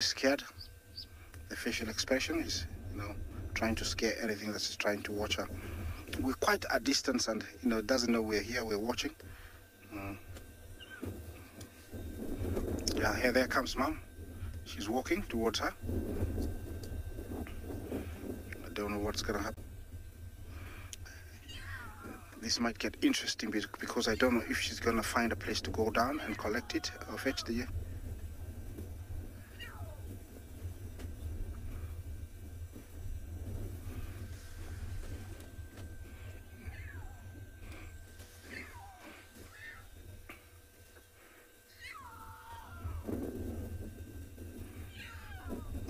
Scared. The facial expression is, trying to scare anything that's trying to watch her. We're quite at distance and, doesn't know we're here, we're watching. Yeah, here, there comes Mom. She's walking towards her. I don't know what's gonna happen. This might get interesting because I don't know if she's gonna find a place to go down and collect it or fetch the...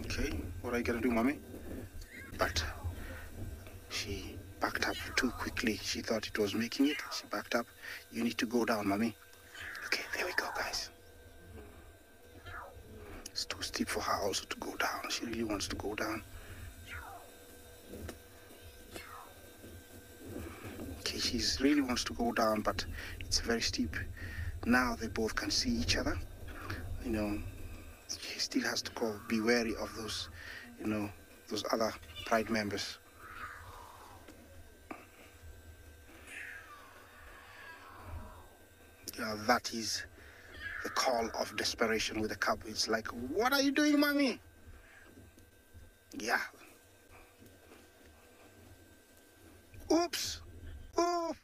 Okay, what are you gonna do, Mommy? But she backed up too quickly. She thought it was making it. She backed up. You need to go down, Mommy. Okay, there we go, guys. It's too steep for her also to go down. She really wants to go down. Okay, she really wants to go down, but it's very steep. Now they both can see each other. She still has to be wary of those, those other Pride members. That is the call of desperation with the cub. It's like, what are you doing, Mommy? Yeah. Oops. Oof.